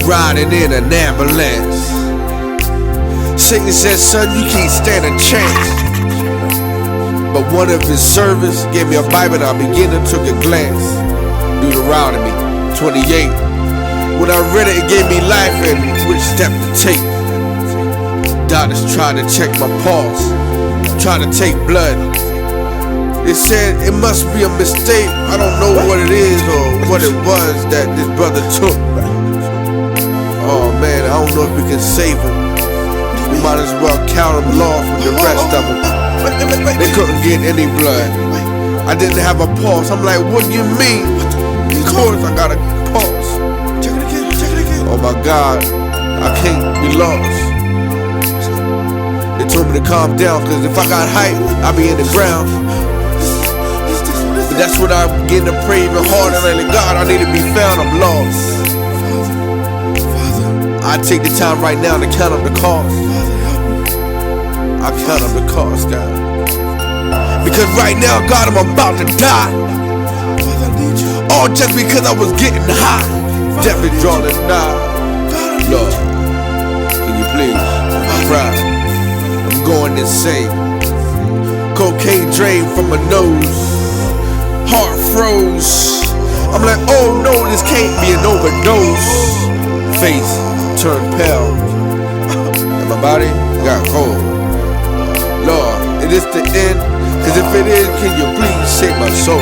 riding in an ambulance. Satan said, son, you can't stand a chance. But one of his servants gave me a Bible and I began to take a glance. Deuteronomy 28. When I read it, it gave me life and which step to take. Doctors tried to check my pulse, tried to take blood. They said it must be a mistake. I don't know what it is or what it was that this brother took. Oh man, I don't know if we can save him. We might as well count him lost with the rest of them. They couldn't get any blood. I didn't have a pulse. I'm like, what do you mean? Of course I got a pulse. Oh my God, I can't be lost. They told me to calm down, cause if I got height, I'll be in the ground. But that's when I begin to pray even harder. Like, God, I need to be found, I'm lost. I take the time right now to count up the cost. I count up the cost, God. Because right now, God, I'm about to die. All just because I was getting high. Definitely drawing nigh. Lord, can you please? I'm proud. I'm going insane. Cocaine drained from my nose. Heart froze. I'm like, oh no, this can't be an overdose. Face turned pale and my body got cold. Lord, is this the end? Cause if it is, can you please save my soul?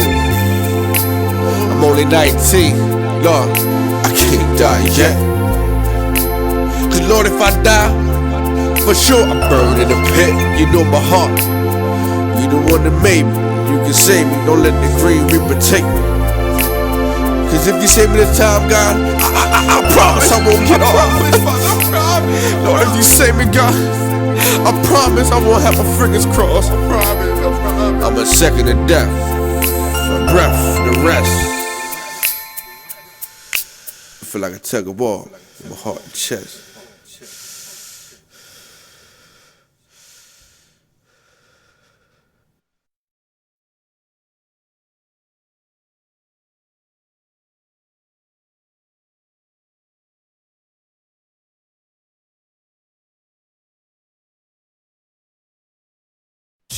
I'm only 19, Lord, I can't die yet. Cause Lord, if I die, for sure I'm burned in the pit. You know my heart, you the one that made me. You can save me, don't let the green reaper take me. Cause if you save me this time, God, I promise I won't get off. Lord, if you save me, God, I promise I won't have a friggin' cross. I promise. I'm a second to death, for breath, the rest. I feel like a tug of war in my heart and chest.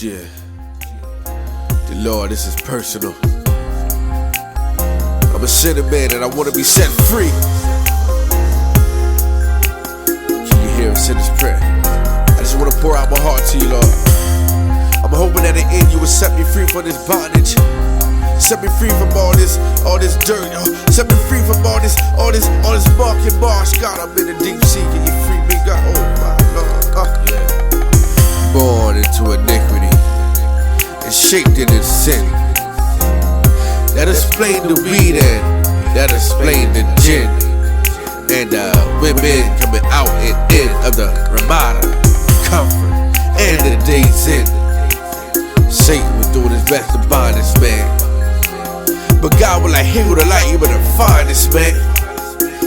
Yeah, the Lord, this is personal. I'm a sinner man and I want to be set free. Can you hear us in this prayer? I just want to pour out my heart to you, Lord. I'm hoping at the end you will set me free from this bondage. Set me free from all this dirt. Set me free from all this mark and marsh. God, I'm in the deep sea. Can you free me, God? Oh my Lord. Yeah. Born into iniquity and shaped in sin. That explain the weed and that explain the gin. And women coming out and in of the Ramada, comfort, and the day's end. Satan was doing his best to bind this man, but God was like, here with the light, you better find this man.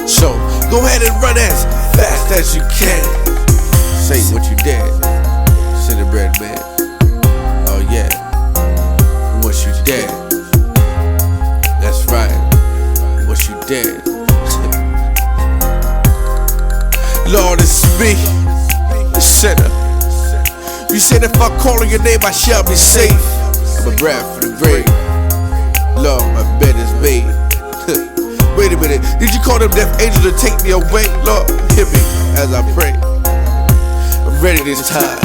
So go ahead and run as fast as you can. Say what you did. Bread man. Oh yeah, what you did. That's right, what you did. Lord, it's me, the sinner. You said if I call on your name I shall be safe. I'm a breath for the grave. Lord, my bed is made. Wait a minute, did you call them death angels to take me away? Lord, hear me as I pray. I'm ready this time.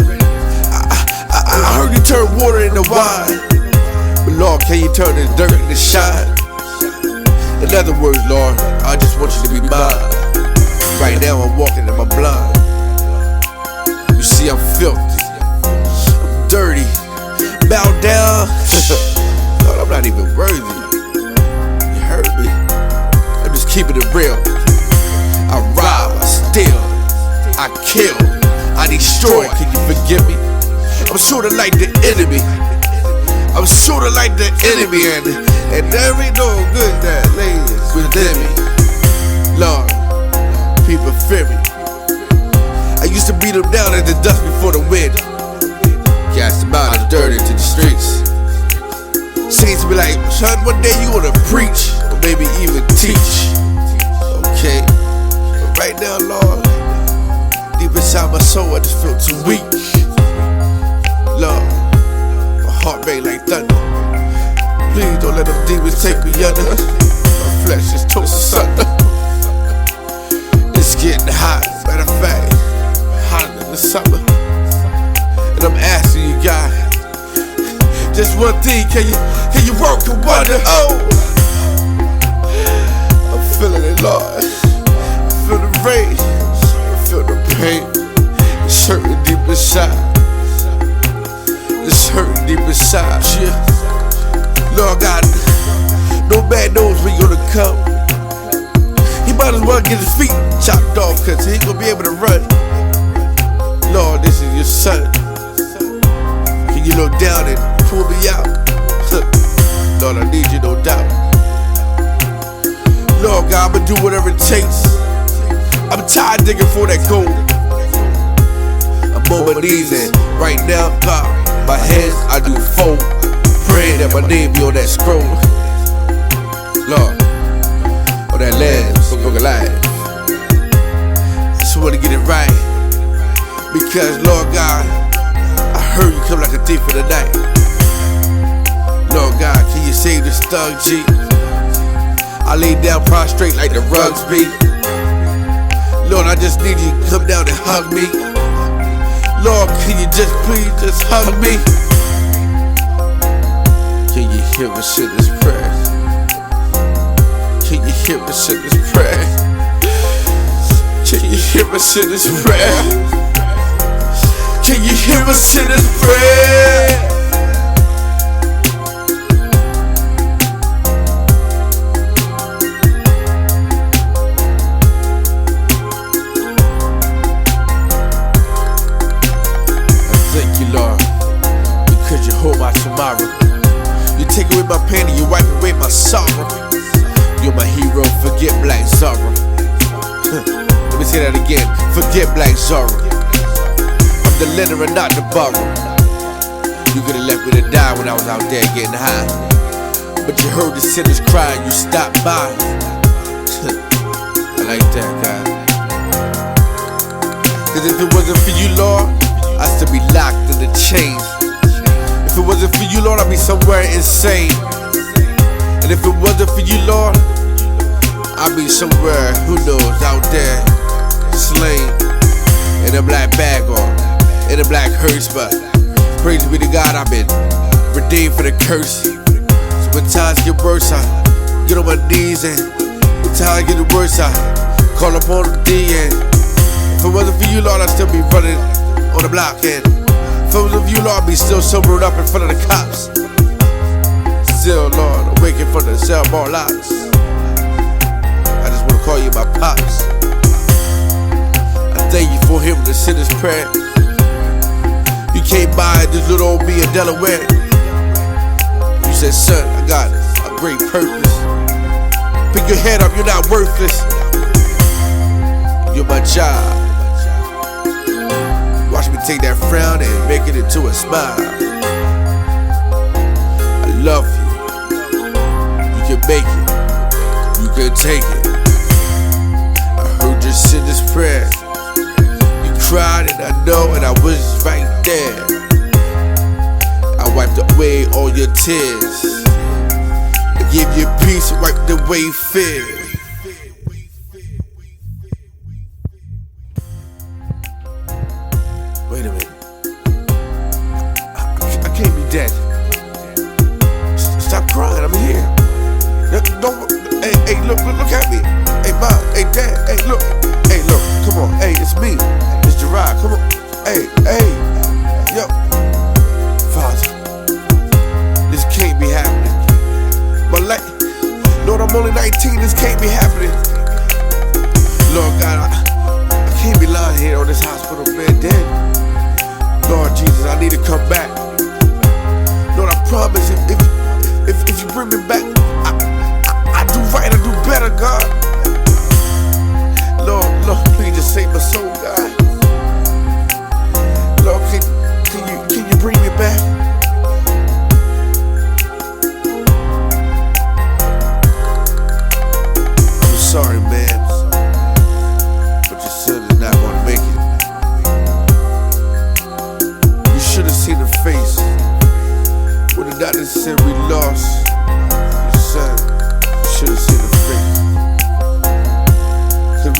I heard you turn water into wine, but Lord, can you turn this dirt into shine? In other words, Lord, I just want you to be mine. Right now I'm walking in my blind. You see I'm filthy, I'm dirty, bow down. Lord, I'm not even worthy. You heard me? I'm just keeping it real. I rob, I steal, I kill, I destroy. Can you forgive me? I'm sorta like the enemy. I'm sorta like the enemy, and there ain't no good that lays within me. Lord, people fear me. I used to beat them down in the dust before the wind. Cast them out of dirt into the streets. Saints be like, son, one day you wanna preach, or maybe even teach. Okay, but right now, Lord, deep inside my soul, I just feel too weak. Lord, my heart beat like thunder. Please don't let them demons take me under. My flesh is toast asunder. It's getting hot, matter of fact, hotter than the summer. And I'm asking you, God, just one thing, can you work a wonder? Oh, I'm feeling it, Lord. I feel the rage, I feel the pain. It's hurting deep inside. It's hurting deep inside, yeah. Lord God, no man knows when you're gonna come. He might as well get his feet chopped off, cause he ain't gonna be able to run. Lord, this is your son. Can you look down and pull me out? Lord, I need you, no doubt. Lord God, I'ma do whatever it takes. I'm tired digging for that gold. I'm on my knees and right now, God, my hands I do fold, praying that my name be on that scroll. Lord, on that land, so go alive. Just wanna get it right, because Lord God, I heard you come like a thief in the night. Lord God, can you save this thug G? I lay down prostrate like the rugs be. Lord, I just need you to come down and hug me. Lord, can you just please just hug me? Can you hear us in this prayer? Can you hear us in this prayer? Can you hear us in this prayer? Can you hear us in this prayer? Thank you, Lord, because you hold my tomorrow. You take away my pain and you wipe away my sorrow. You're my hero, forget Black Zorro. Let me say that again, forget Black Zorro. I'm the lender and not the borrower. You could've left me to die when I was out there getting high, but you heard the sinners cry and you stopped by. I like that, God. Cause if it wasn't for you, Lord, I'd still be locked in the chains. If it wasn't for you, Lord, I'd be somewhere insane. And if it wasn't for you, Lord, I'd be somewhere, who knows, out there, slain in a black bag or in a black hearse. But praise be to God, I've been redeemed for the curse. So when times get worse, I get on my knees, and when times get worse, I call upon the D. And if it wasn't for you, Lord, I'd still be running on the block. And if it wasn't for you, Lord, I'd be still sobered up in front of the cops. Still, Lord, I'm waking from the cell bar locks. I just wanna call you my pops. I thank you for hearing the sinner's prayer. You came by this little old me in Delaware. You said, son, I got a great purpose. Pick your head up, you're not worthless. You're my job. Watch me take that frown and make it into a smile. I love you. You can make it. You can take it. I heard you send this prayer. You cried and I know, and I was right there. I wiped away all your tears. I gave you peace and wiped away fear. Wait a minute. I can't be dead. Stop crying, I'm here. Don't, hey, look at me. Hey, mom, hey, dad, hey, look. Hey, look, come on, hey, it's me. It's Gerard, come on. Hey, yo. Father, this can't be happening. My life, Lord, I'm only 19, this can't be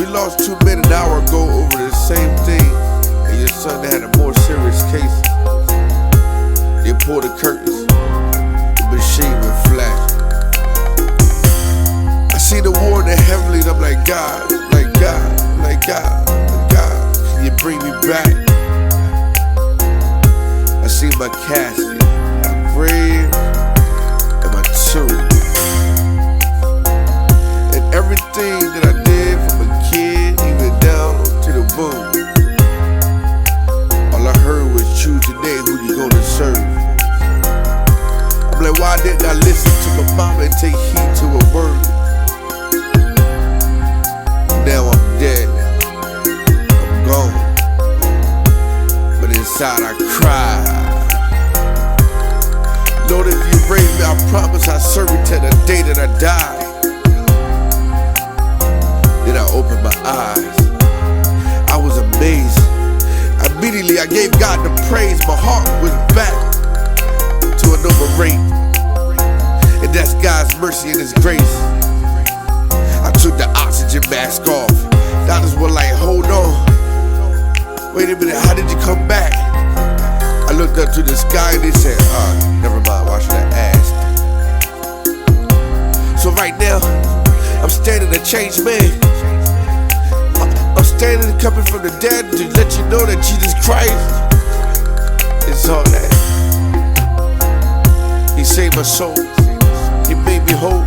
We lost 2 men an hour ago over the same thing, and your son had a more serious case. They pulled the curtains, the machine went flat. I see the war in the heavenly, and I'm like, God, like God, like God, like God, can you bring me back? I see my casket, my grave, and my tomb. And everything that I did from a kid, even down to the boom. All I heard was choose today who you gonna serve. I'm like, why didn't I listen to my mama and take heed to her word? Now I'm dead, I'm gone, but inside I cry. Lord, if you raise me, I promise I'll serve you till the day that I die. Then I opened my eyes, I was amazed. Immediately I gave God the praise, my heart went back to a number rate. And that's God's mercy and His grace. I took the oxygen mask off. Doctors were like, hold on. Wait a minute, how did you come back? I looked up to the sky and they said, never mind, why should I ask? So right now, I'm standing a changed man. I'm standing coming from the dead to let you know that Jesus Christ is all that. He saved my soul. He made me whole.